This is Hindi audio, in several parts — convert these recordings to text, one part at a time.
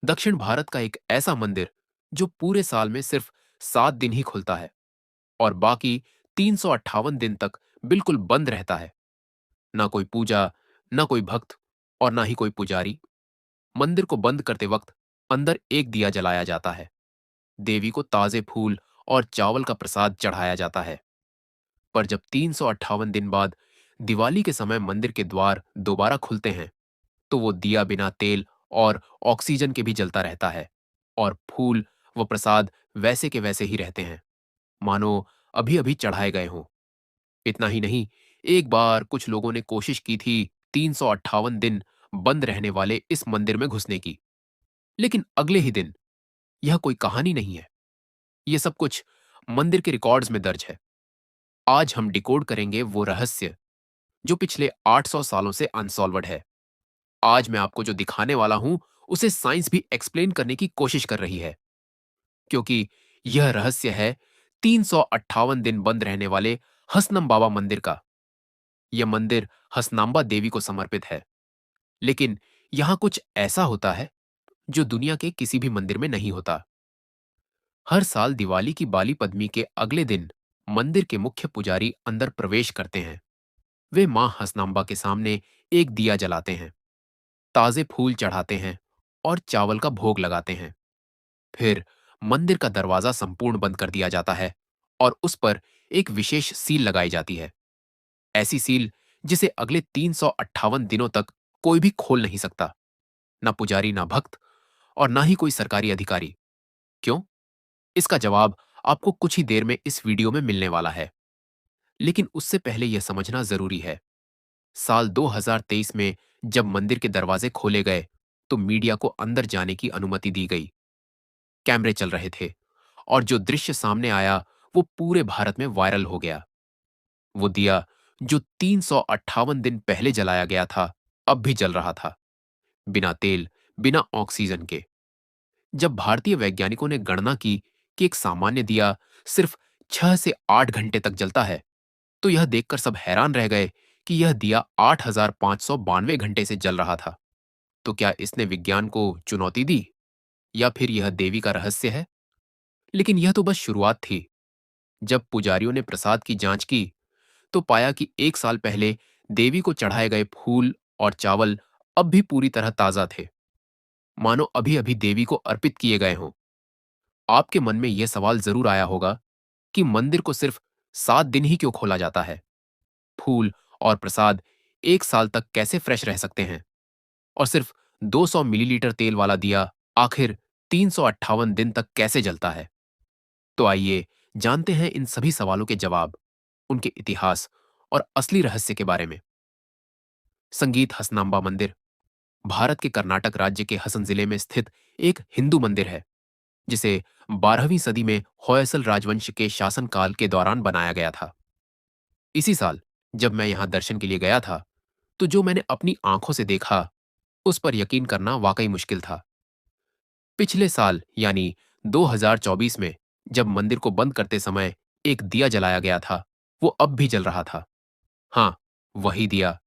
दक्षिण भारत का एक ऐसा मंदिर जो पूरे साल में सिर्फ 7 दिन ही खुलता है और बाकी 358 दिन तक बिल्कुल बंद रहता है। ना कोई पूजा, ना कोई भक्त और ना ही कोई पुजारी। मंदिर को बंद करते वक्त अंदर एक दिया जलाया जाता है। देवी को ताजे फूल और चावल का प्रसाद चढ़ाया जाता है। पर जब 358 दिन बाद दिवाली के समय मंदिर के द्वार दोबारा खुलते हैं, तो वो दिया बिना तेल और ऑक्सीजन के भी जलता रहता है और फूल व प्रसाद वैसे के वैसे ही रहते हैं, मानो अभी अभी चढ़ाए गए हों। इतना ही नहीं, एक बार कुछ लोगों ने कोशिश की थी 358 दिन बंद रहने वाले इस मंदिर में घुसने की, लेकिन अगले ही दिन। यह कोई कहानी नहीं है, यह सब कुछ मंदिर के रिकॉर्ड्स में दर्ज है। आज हम डिकोड करेंगे वो रहस्य जो पिछले 800 सालों से अनसॉल्वड है। आज मैं आपको जो दिखाने वाला हूं, उसे साइंस भी एक्सप्लेन करने की कोशिश कर रही है, क्योंकि यह रहस्य है 358 दिन बंद रहने वाले हसनम बाबा मंदिर का। यह मंदिर हसनांबा देवी को समर्पित है, लेकिन यहां कुछ ऐसा होता है जो दुनिया के किसी भी मंदिर में नहीं होता। हर साल दिवाली की बाली पद्मी के अगले दिन मंदिर के मुख्य पुजारी अंदर प्रवेश करते हैं। वे मां हसनांबा के सामने एक दिया जलाते हैं, ताजे फूल चढ़ाते हैं और चावल का भोग लगाते हैं। फिर मंदिर का दरवाजा संपूर्ण बंद कर दिया जाता है और उस पर एक विशेष सील लगाई जाती है। ऐसी सील जिसे अगले 358 दिनों तक कोई भी खोल नहीं सकता, ना पुजारी, ना भक्त और ना ही कोई सरकारी अधिकारी। क्यों? इसका जवाब आपको कुछ ही देर में इस वीडियो में मिलने वाला है। लेकिन उससे पहले यह समझना जरूरी है, साल 2023 में जब मंदिर के दरवाजे खोले गए, तो मीडिया को अंदर जाने की अनुमति दी गई। कैमरे चल रहे थे और जो दृश्य सामने आया वो पूरे भारत में वायरल हो गया। वो दिया जो 358 दिन पहले जलाया गया था, अब भी जल रहा था, बिना तेल, बिना ऑक्सीजन के। जब भारतीय वैज्ञानिकों ने गणना की कि एक सामान्य दिया सिर्फ 6 से 8 घंटे तक जलता है, तो यह देखकर सब हैरान रह गए कि यह दिया 8,592 घंटे से जल रहा था। तो क्या इसने विज्ञान को चुनौती दी, या फिर यह देवी का रहस्य है? लेकिन यह तो बस शुरुआत थी। जब पुजारियों ने प्रसाद की जांच की, तो पाया कि 1 साल पहले देवी को चढ़ाए गए फूल और चावल अब भी पूरी तरह ताजा थे, मानो अभी अभी देवी को अर्पित किए गए हों। आपके मन में यह सवाल जरूर आया होगा कि मंदिर को सिर्फ 7 दिन ही क्यों खोला जाता है? फूल और प्रसाद 1 साल तक कैसे फ्रेश रह सकते हैं? और सिर्फ 200 मिलीलीटर तेल वाला दिया आखिर 358 दिन तक कैसे जलता है? तो आइए जानते हैं इन सभी सवालों के जवाब, उनके इतिहास और असली रहस्य के बारे में। संगीत हसनांबा मंदिर भारत के कर्नाटक राज्य के हसन जिले में स्थित एक हिंदू मंदिर है, जिसे 12वीं सदी में होयसल राजवंश के शासनकाल के दौरान बनाया गया था। इसी साल जब मैं यहां दर्शन के लिए गया था, तो जो मैंने अपनी आंखों से देखा, उस पर यकीन करना वाकई मुश्किल था। पिछले साल यानी 2024 में जब मंदिर को बंद करते समय एक दिया जलाया गया था, वो अब भी जल रहा था। हाँ, वही दिया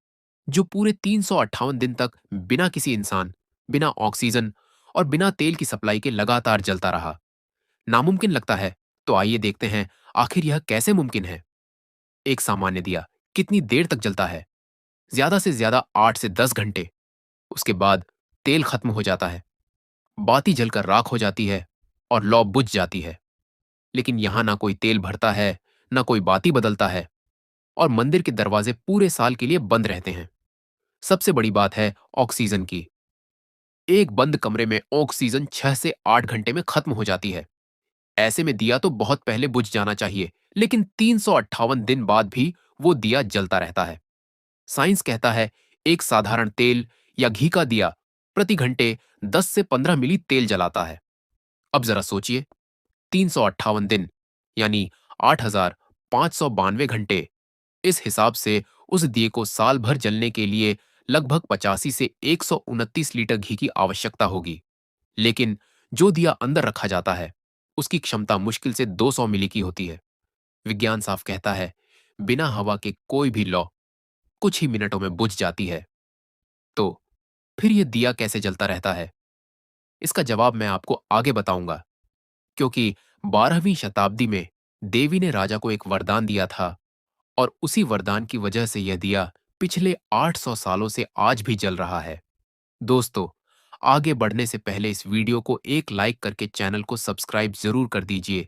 जो पूरे 358 दिन तक बिना किसी इंसान, बिना ऑक्सीजन और बिना तेल की सप्लाई के लगातार जलता रहा। नामुमकिन लगता है, तो आइए देखते हैं आखिर यह कैसे मुमकिन है। एक सामान्य दिया कितनी देर तक जलता है? ज्यादा से ज्यादा 8 से 10 घंटे। उसके बाद तेल खत्म हो जाता है, बाती जलकर राख हो जाती है और लौ बुझ जाती है। लेकिन यहां ना कोई तेल भरता है, ना कोई बाती बदलता है, और मंदिर के दरवाजे पूरे साल के लिए बंद रहते हैं। सबसे बड़ी बात है ऑक्सीजन की। एक बंद कमरे में ऑक्सीजन 6 से 8 घंटे में खत्म हो जाती है। ऐसे में दिया तो बहुत पहले बुझ जाना चाहिए, लेकिन 358 दिन बाद भी वो दिया जलता रहता है। साइंस कहता है एक साधारण तेल या घी का दिया प्रति घंटे 10 से 15 मिली तेल जलाता है। अब जरा सोचिए, 358 दिन यानी 8,592 घंटे। इस हिसाब से उस दिए को साल भर जलने के लिए लगभग 85 से 129 लीटर घी की आवश्यकता होगी। लेकिन जो दिया अंदर रखा जाता है, उसकी क्षमता मुश्किल से 200 मिली की होती है। विज्ञान साफ कहता है बिना हवा के कोई भी लौ कुछ ही मिनटों में बुझ जाती है। तो फिर यह दिया कैसे जलता रहता है? इसका जवाब मैं आपको आगे बताऊंगा, क्योंकि 12वीं शताब्दी में देवी ने राजा को एक वरदान दिया था और उसी वरदान की वजह से यह दिया पिछले 800 सालों से आज भी जल रहा है। दोस्तों, आगे बढ़ने से पहले इस वीडियो को एक लाइक करके चैनल को सब्सक्राइब जरूर कर दीजिए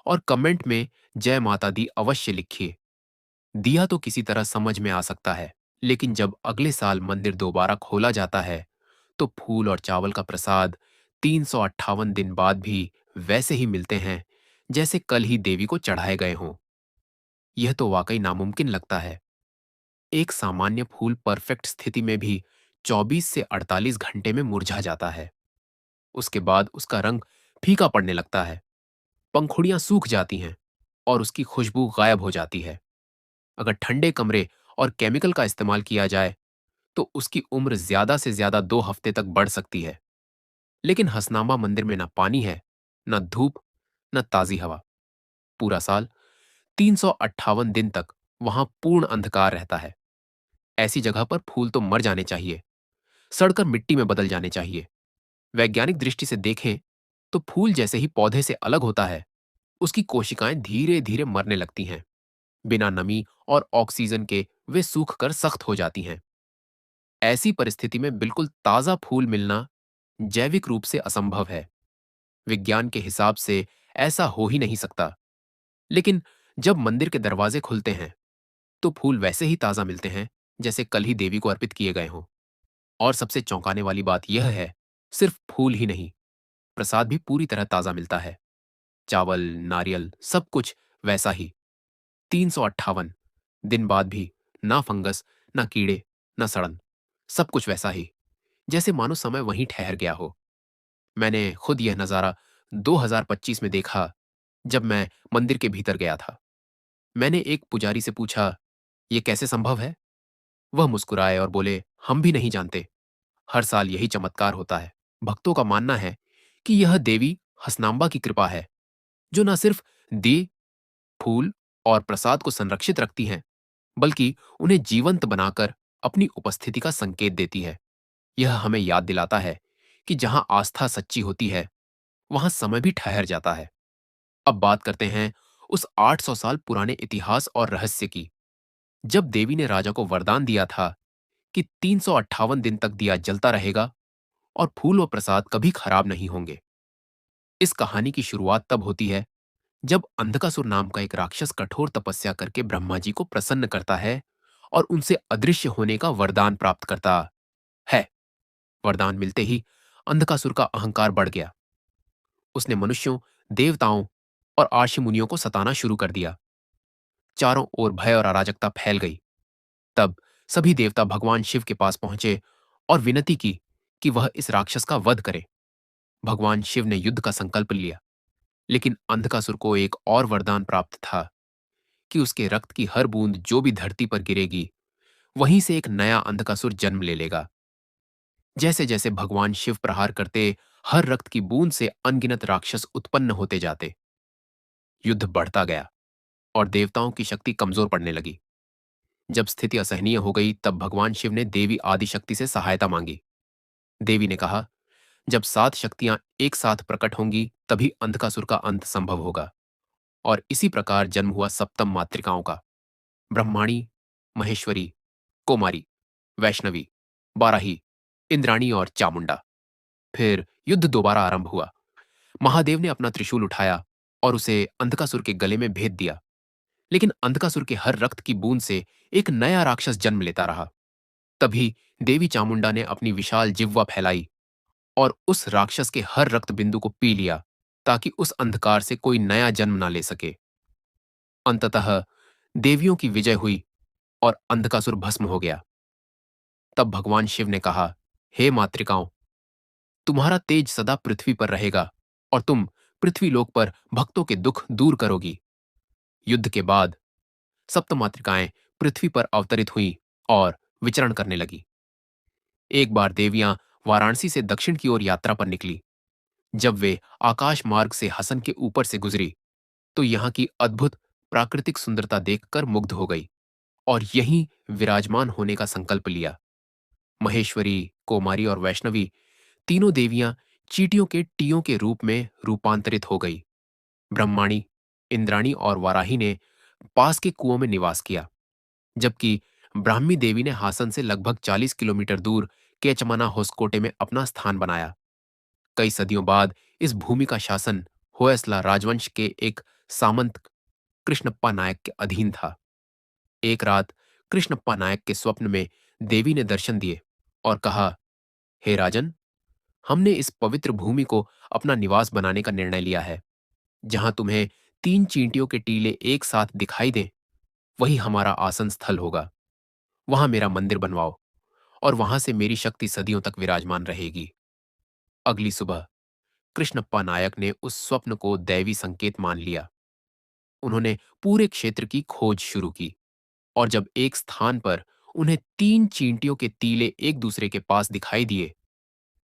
और कमेंट में जय माता दी अवश्य लिखिए। दिया तो किसी तरह समझ में आ सकता है, लेकिन जब अगले साल मंदिर दोबारा खोला जाता है तो फूल और चावल का प्रसाद 358 दिन बाद भी वैसे ही मिलते हैं जैसे कल ही देवी को चढ़ाए गए हों। यह तो वाकई नामुमकिन लगता है। एक सामान्य फूल परफेक्ट स्थिति में भी 24 से 48 घंटे में मुरझा जाता है। उसके बाद उसका रंग फीका पड़ने लगता है, पंखुड़ियां सूख जाती हैं और उसकी खुशबू गायब हो जाती है। अगर ठंडे कमरे और केमिकल का इस्तेमाल किया जाए तो उसकी उम्र ज्यादा से ज्यादा 2 हफ्ते तक बढ़ सकती है। लेकिन हसनामा मंदिर में न पानी है, न धूप, न ताजी हवा। पूरा साल 358 दिन तक वहां पूर्ण अंधकार रहता है। ऐसी जगह पर फूल तो मर जाने चाहिए, सड़कर मिट्टी में बदल जाने चाहिए। वैज्ञानिक दृष्टि से देखें तो फूल जैसे ही पौधे से अलग होता है, उसकी कोशिकाएं धीरे धीरे मरने लगती हैं। बिना नमी और ऑक्सीजन के वे सूख कर सख्त हो जाती हैं। ऐसी परिस्थिति में बिल्कुल ताजा फूल मिलना जैविक रूप से असंभव है। विज्ञान के हिसाब से ऐसा हो ही नहीं सकता। लेकिन जब मंदिर के दरवाजे खुलते हैं तो फूल वैसे ही ताजा मिलते हैं जैसे कल ही देवी को अर्पित किए गए हों। और सबसे चौंकाने वाली बात यह है, सिर्फ फूल ही नहीं, प्रसाद भी पूरी तरह ताजा मिलता है। चावल, नारियल, सब कुछ वैसा ही। 358 दिन बाद भी ना फंगस, ना कीड़े, ना सड़न। सब कुछ वैसा ही, जैसे मानो समय वहीं ठहर गया हो। मैंने खुद यह नजारा 2025 में देखा, जब मैं मंदिर के भीतर गया था। मैंने एक पुजारी से पूछा, यह कैसे संभव है? वह मुस्कुराए और बोले, हम भी नहीं जानते। हर साल यही चमत्कार होता है। भक्तों का मानना है कि यह देवी हसनाम्बा की कृपा है, जो न सिर्फ दीए, फूल और प्रसाद को संरक्षित रखती हैं, बल्कि उन्हें जीवंत बनाकर अपनी उपस्थिति का संकेत देती है। यह हमें याद दिलाता है कि जहां आस्था सच्ची होती है, वहां समय भी ठहर जाता है। अब बात करते हैं उस 800 साल पुराने इतिहास और रहस्य की, जब देवी ने राजा को वरदान दिया था कि 358 दिन तक दिया जलता रहेगा और फूल व प्रसाद कभी खराब नहीं होंगे। इस कहानी की शुरुआत तब होती है जब अंधकासुर नाम का एक राक्षस कठोर तपस्या करके ब्रह्मा जी को प्रसन्न करता है और उनसे अदृश्य होने का वरदान प्राप्त करता है। वरदान मिलते ही अंधकासुर का अहंकार बढ़ गया। उसने मनुष्यों, देवताओं और आर्षि मुनियों को सताना शुरू कर दिया। चारों ओर भय और अराजकता फैल गई। तब सभी देवता भगवान शिव के पास पहुंचे और विनती की कि वह इस राक्षस का वध करे। भगवान शिव ने युद्ध का संकल्प लिया, लेकिन अंधकासुर को एक और वरदान प्राप्त था कि उसके रक्त की हर बूंद जो भी धरती पर गिरेगी, वहीं से एक नया अंधकासुर जन्म ले लेगा। जैसे जैसे भगवान शिव प्रहार करते, हर रक्त की बूंद से अनगिनत राक्षस उत्पन्न होते जाते। युद्ध बढ़ता गया और देवताओं की शक्ति कमजोर पड़ने लगी। जब स्थिति असहनीय हो गई, तब भगवान शिव ने देवी आदिशक्ति से सहायता मांगी। देवी ने कहा, जब 7 शक्तियां एक साथ प्रकट होंगी, तभी अंधकासुर का अंत संभव होगा। और इसी प्रकार जन्म हुआ सप्तम मातृकाओं का, ब्रह्माणी, महेश्वरी, कोमारी, वैष्णवी, बाराही, इंद्राणी और चामुंडा। फिर युद्ध दोबारा आरंभ हुआ। महादेव ने अपना त्रिशूल उठाया और उसे अंधकासुर के गले में भेद दिया। लेकिन अंधकासुर के हर रक्त की बूंद से एक नया राक्षस जन्म लेता रहा। तभी देवी चामुंडा ने अपनी विशाल जिह्वा फैलाई और उस राक्षस के हर रक्त बिंदु को पी लिया, ताकि उस अंधकार से कोई नया जन्म ना ले सके। अंततः देवियों की विजय हुई और अंधकासुर भस्म हो गया। तब भगवान शिव ने कहा, हे मातृकाओं, तुम्हारा तेज सदा पृथ्वी पर रहेगा और तुम पृथ्वी लोक पर भक्तों के दुख दूर करोगी। युद्ध के बाद सप्तमातृकाएं पृथ्वी पर अवतरित हुईं और विचरण करने लगी। एक बार देवियां वाराणसी से दक्षिण की ओर यात्रा पर निकली। जब वे आकाश मार्ग से हसन के ऊपर से गुजरी, तो यहां की अद्भुत प्राकृतिक सुंदरता देखकर मुग्ध हो गई और यहीं विराजमान होने का संकल्प लिया। महेश्वरी, कोमारी और वैष्णवी, तीनों देवियां चींटियों के टीयों के रूप में रूपांतरित हो गई। ब्रह्माणी, इंद्राणी और वाराही ने पास के कुओं में निवास किया, जबकि ब्राह्मी देवी ने हासन से लगभग 40 किलोमीटर दूर केचमना होसकोटे में अपना स्थान बनाया। कई सदियों बाद इस भूमि का शासन होयसला राजवंश के एक सामंत कृष्णप्पा नायक के अधीन था। एक रात कृष्णप्पा नायक के स्वप्न में देवी ने दर्शन दिए और कहा, हे राजन, हमने इस पवित्र भूमि को अपना निवास बनाने का निर्णय लिया है। जहां तुम्हें 3 चींटियों के टीले एक साथ दिखाई दें, वही हमारा आसन स्थल होगा। वहां मेरा मंदिर बनवाओ और वहां से मेरी शक्ति सदियों तक विराजमान रहेगी। अगली सुबह कृष्णप्पा नायक ने उस स्वप्न को दैवी संकेत मान लिया। उन्होंने पूरे क्षेत्र की खोज शुरू की और जब एक स्थान पर उन्हें 3 चींटियों के तीले एक दूसरे के पास दिखाई दिए,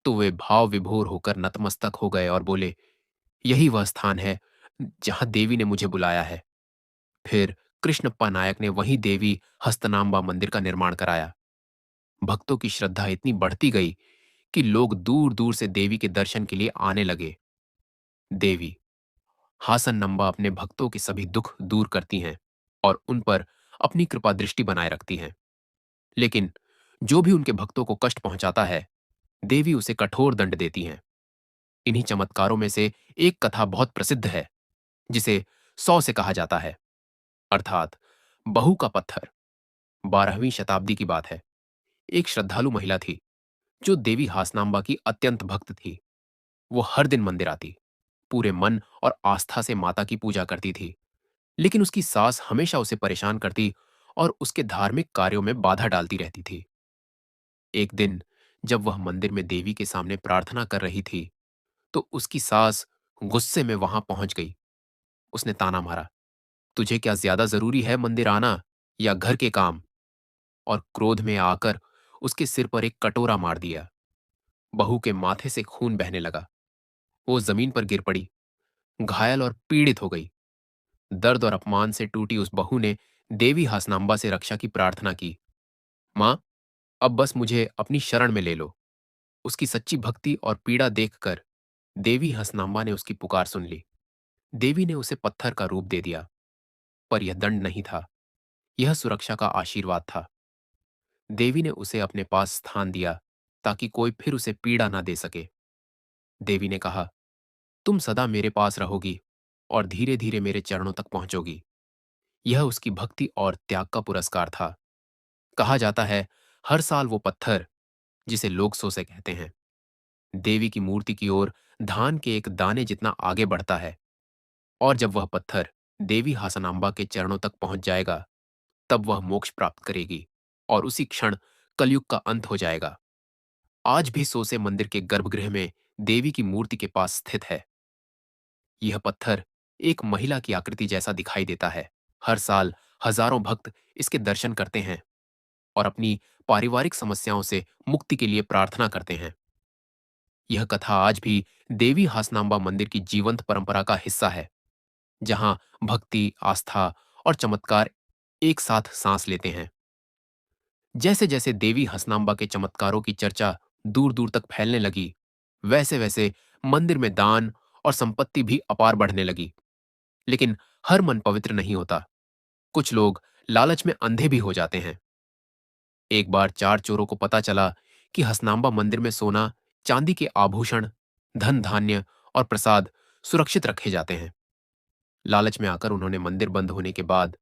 तो वे भाव विभोर होकर नतमस्तक हो गए और बोले, यही वह स्थान है जहां देवी ने मुझे बुलाया है। फिर कृष्णप्पा नायक ने वहीं देवी हस्तनाम्बा मंदिर का निर्माण कराया। भक्तों की श्रद्धा इतनी बढ़ती गई कि लोग दूर दूर से देवी के दर्शन के लिए आने लगे। देवी हासन नंबा अपने भक्तों के सभी दुख दूर करती हैं और उन पर अपनी कृपा दृष्टि बनाए रखती हैं। लेकिन जो भी उनके भक्तों को कष्ट पहुंचाता है, देवी उसे कठोर दंड देती हैं। इन्हीं चमत्कारों में से एक कथा बहुत प्रसिद्ध है, जिसे 100 से कहा जाता है, अर्थात बहू का पत्थर। 12वीं शताब्दी की बात है। एक श्रद्धालु महिला थी जो देवी हासनांबा की अत्यंत भक्त थी। वो हर दिन मंदिर आती, पूरे मन और आस्था से माता की पूजा करती थी। लेकिन उसकी सास हमेशा उसे परेशान करती और उसके धार्मिक कार्यों में बाधा डालती रहती थी। एक दिन जब वह मंदिर में देवी के सामने प्रार्थना कर रही थी, तो उसकी सास गुस्से में वहां पहुंच गई। उसने ताना मारा, तुझे क्या ज्यादा जरूरी है मंदिर आना या घर के काम? और क्रोध में आकर उसके सिर पर एक कटोरा मार दिया। बहू के माथे से खून बहने लगा। वो जमीन पर गिर पड़ी, घायल और पीड़ित हो गई। दर्द और अपमान से टूटी उस बहू ने देवी हासनांबा से रक्षा की प्रार्थना की। मां, अब बस मुझे अपनी शरण में ले लो। उसकी सच्ची भक्ति और पीड़ा देखकर देवी हसनांबा ने उसकी पुकार सुन ली। देवी ने उसे पत्थर का रूप दे दिया, पर यह दंड नहीं था, यह सुरक्षा का आशीर्वाद था। देवी ने उसे अपने पास स्थान दिया ताकि कोई फिर उसे पीड़ा ना दे सके। देवी ने कहा, तुम सदा मेरे पास रहोगी और धीरे धीरे मेरे चरणों तक पहुंचोगी। यह उसकी भक्ति और त्याग का पुरस्कार था। कहा जाता है, हर साल वो पत्थर, जिसे लोग सोसे कहते हैं, देवी की मूर्ति की ओर धान के एक दाने जितना आगे बढ़ता है, और जब वह पत्थर देवी हासनांबा के चरणों तक पहुंच जाएगा, तब वह मोक्ष प्राप्त करेगी और उसी क्षण कलयुग का अंत हो जाएगा। आज भी सोसे मंदिर के गर्भगृह में देवी की मूर्ति के पास स्थित है। यह पत्थर एक महिला की आकृति जैसा दिखाई देता है। हर साल हजारों भक्त इसके दर्शन करते हैं और अपनी पारिवारिक समस्याओं से मुक्ति के लिए प्रार्थना करते हैं। यह कथा आज भी देवी हासनांबा मंदिर की जीवंत परंपरा का हिस्सा है, जहां भक्ति, आस्था और चमत्कार एक साथ सांस लेते हैं। जैसे जैसे देवी हसनांबा के चमत्कारों की चर्चा दूर दूर तक फैलने लगी, वैसे वैसे मंदिर में दान और संपत्ति भी अपार बढ़ने लगी। लेकिन हर मन पवित्र नहीं होता। कुछ लोग लालच में अंधे भी हो जाते हैं। एक बार 4 चोरों को पता चला कि हसनांबा मंदिर में सोना, चांदी के आभूषण, धन धान्य और प्रसाद सुरक्षित रखे जाते हैं। लालच में आकर उन्होंने मंदिर बंद होने के बाद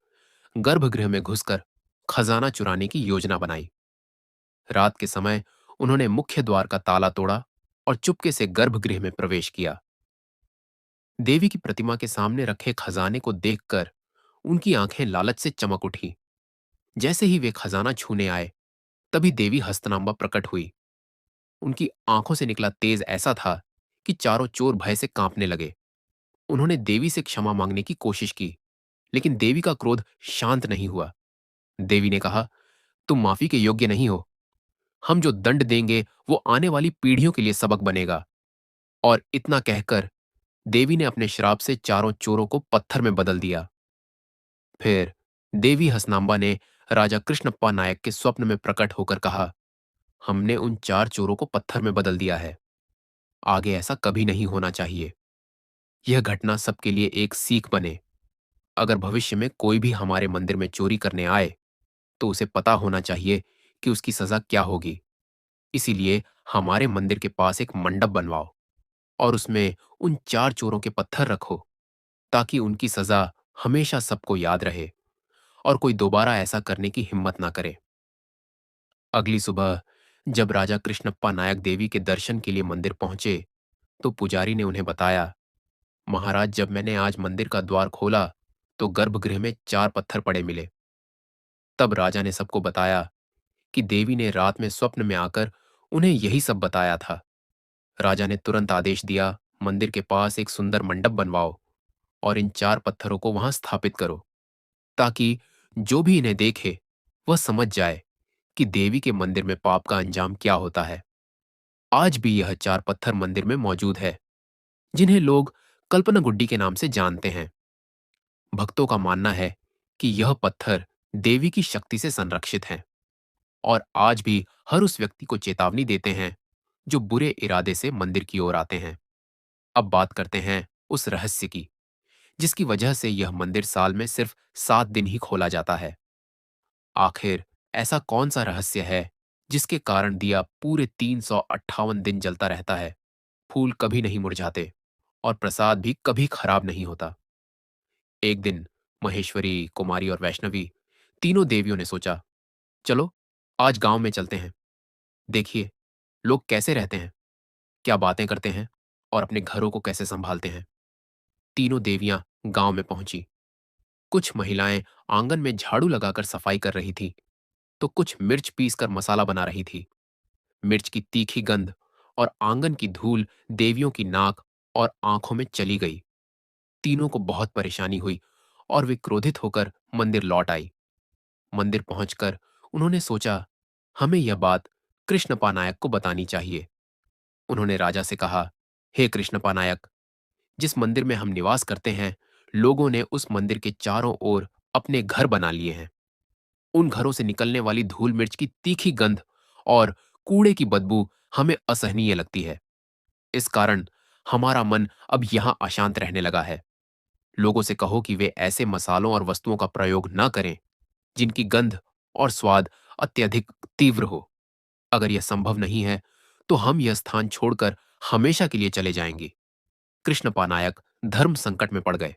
गर्भगृह में घुसकर खजाना चुराने की योजना बनाई। रात के समय उन्होंने मुख्य द्वार का ताला तोड़ा और चुपके से गर्भगृह में प्रवेश किया। देवी की प्रतिमा के सामने रखे खजाने को देखकर उनकी आंखें लालच से चमक उठी। जैसे ही वे खजाना छूने आए, तभी देवी हस्तनामा प्रकट हुई। उनकी आंखों से निकला तेज ऐसा था कि चारों चोर भय से कांपने लगे। उन्होंने देवी से क्षमा मांगने की कोशिश की, लेकिन देवी का क्रोध शांत नहीं हुआ। देवी ने कहा, तुम माफी के योग्य नहीं हो। हम जो दंड देंगे वो आने वाली पीढ़ियों के लिए सबक बनेगा। और इतना कहकर देवी ने अपने श्राप से चारों चोरों को पत्थर में बदल दिया। फिर देवी हसनांबा ने राजा कृष्णप्पा नायक के स्वप्न में प्रकट होकर कहा, हमने उन 4 चोरों को पत्थर में बदल दिया है। आगे ऐसा कभी नहीं होना चाहिए। यह घटना सबके लिए एक सीख बने। अगर भविष्य में कोई भी हमारे मंदिर में चोरी करने आए, तो उसे पता होना चाहिए कि उसकी सजा क्या होगी। इसीलिए हमारे मंदिर के पास एक मंडप बनवाओ और उसमें उन 4 चोरों के पत्थर रखो, ताकि उनकी सजा हमेशा सबको याद रहे और कोई दोबारा ऐसा करने की हिम्मत ना करे। अगली सुबह जब राजा कृष्णप्पा नायक देवी के दर्शन के लिए मंदिर पहुंचे, तो पुजारी ने उन्हें बताया, महाराज, जब मैंने आज मंदिर का द्वार खोला तो गर्भगृह में 4 पत्थर पड़े मिले। तब राजा ने सबको बताया कि देवी ने रात में स्वप्न में आकर उन्हें यही सब बताया था। राजा ने तुरंत आदेश दिया, मंदिर के पास एक सुंदर मंडप बनवाओ और इन 4 पत्थरों को वहां स्थापित करो, ताकि जो भी इन्हें देखे वह समझ जाए कि देवी के मंदिर में पाप का अंजाम क्या होता है। आज भी यह 4 पत्थर मंदिर में मौजूद है, जिन्हें लोग कल्पना गुड्डी के नाम से जानते हैं। भक्तों का मानना है कि यह पत्थर देवी की शक्ति से संरक्षित हैं और आज भी हर उस व्यक्ति को चेतावनी देते हैं जो बुरे इरादे से मंदिर की ओर आते हैं। अब बात करते हैं उस रहस्य की, जिसकी वजह से यह मंदिर साल में सिर्फ 7 दिन ही खोला जाता है। आखिर ऐसा कौन सा रहस्य है जिसके कारण दिया पूरे 358 दिन जलता रहता है, फूल कभी नहीं मुरझाते और प्रसाद भी कभी खराब नहीं होता? एक दिन महेश्वरी, कुमारी और वैष्णवी, तीनों देवियों ने सोचा, चलो आज गांव में चलते हैं। देखिए लोग कैसे रहते हैं, क्या बातें करते हैं और अपने घरों को कैसे संभालते हैं। तीनों देवियां गांव में पहुंची। कुछ महिलाएं आंगन में झाड़ू लगाकर सफाई कर रही थी, तो कुछ मिर्च पीसकर मसाला बना रही थी। मिर्च की तीखी गंध और आंगन की धूल देवियों की नाक और आंखों में चली गई। तीनों को बहुत परेशानी हुई और वे क्रोधित होकर मंदिर लौट आई। मंदिर पहुंचकर उन्होंने सोचा, हमें यह बात कृष्णपा नायक को बतानी चाहिए। उन्होंने राजा से कहा, हे कृष्णपा नायक, जिस मंदिर में हम निवास करते हैं, लोगों ने उस मंदिर के चारों ओर अपने घर बना लिए हैं। उन घरों से निकलने वाली धूल मिर्च की तीखी गंध और कूड़े की बदबू हमें असहनीय लगती है। इस कारण हमारा मन अब यहां अशांत रहने लगा है। लोगों से कहो कि वे ऐसे मसालों और वस्तुओं का प्रयोग न करें जिनकी गंध और स्वाद अत्यधिक तीव्र हो। अगर यह संभव नहीं है, तो हम यह स्थान छोड़कर हमेशा के लिए चले जाएंगे। कृष्णपा नायक धर्म संकट में पड़ गए।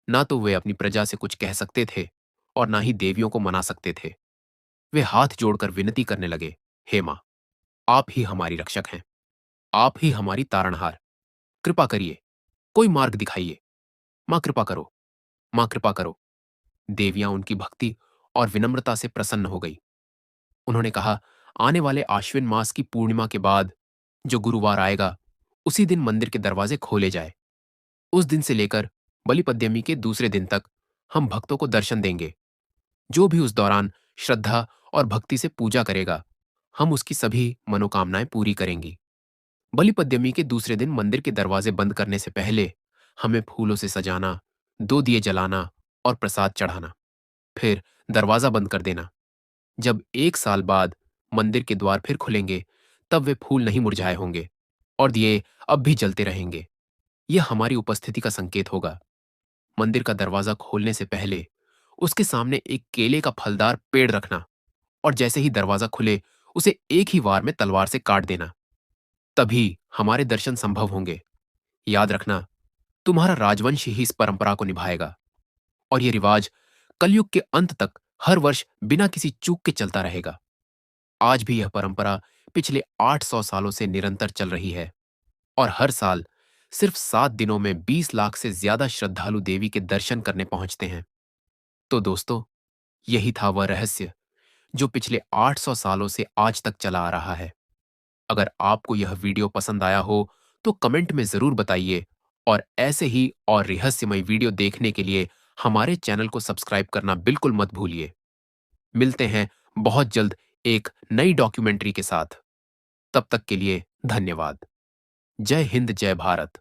ना तो वे अपनी प्रजा से कुछ कह सकते थे और ना ही देवियों को मना सकते थे। वे हाथ जोड़कर विनती करने लगे, हे मां, आप ही हमारी रक्षक हैं, आप ही हमारी तारणहार। कृपा करिए, कोई मार्ग दिखाइए। मां कृपा करो, मां कृपा करो। देवियां उनकी भक्ति और विनम्रता से प्रसन्न हो गई। उन्होंने कहा, आने वाले आश्विन मास की पूर्णिमा के बाद जो गुरुवार आएगा, उसी दिन मंदिर के दरवाजे खोले जाए। उस दिन से लेकर बलिपद्यमी के दूसरे दिन तक हम भक्तों को दर्शन देंगे। जो भी उस दौरान श्रद्धा और भक्ति से पूजा करेगा, हम उसकी सभी मनोकामनाएं पूरी करेंगी। बलिपद्यमी के दूसरे दिन मंदिर के दरवाजे बंद करने से पहले हमें फूलों से सजाना, 2 दिए जलाना और प्रसाद चढ़ाना, फिर दरवाजा बंद कर देना। जब 1 साल बाद मंदिर के द्वार फिर खुलेंगे, तब वे फूल नहीं मुरझाए होंगे और दिए अब भी जलते रहेंगे। यह हमारी उपस्थिति का संकेत होगा। मंदिर का दरवाजा खोलने से पहले उसके सामने एक केले का फलदार पेड़ रखना और जैसे ही दरवाजा खुले, उसे एक ही वार में तलवार से काट देना। तभी हमारे दर्शन संभव होंगे। याद रखना, तुम्हारा राजवंश ही इस परंपरा को निभाएगा और यह रिवाज कलयुग के अंत तक हर वर्ष बिना किसी चूक के चलता रहेगा। आज भी यह परंपरा पिछले 800 सालों से निरंतर चल रही है और हर साल सिर्फ 7 दिनों में 20 लाख से ज्यादा श्रद्धालु देवी के दर्शन करने पहुंचते हैं। तो दोस्तों, यही था वह रहस्य जो पिछले 800 सालों से आज तक चला आ रहा है। अगर आपको यह वीडियो पसंद आया हो, तो कमेंट में जरूर बताइए और ऐसे ही और रहस्यमय वीडियो देखने के लिए हमारे चैनल को सब्सक्राइब करना बिल्कुल मत भूलिए। मिलते हैं बहुत जल्द एक नई डॉक्यूमेंट्री के साथ। तब तक के लिए धन्यवाद। जय हिंद, जय भारत।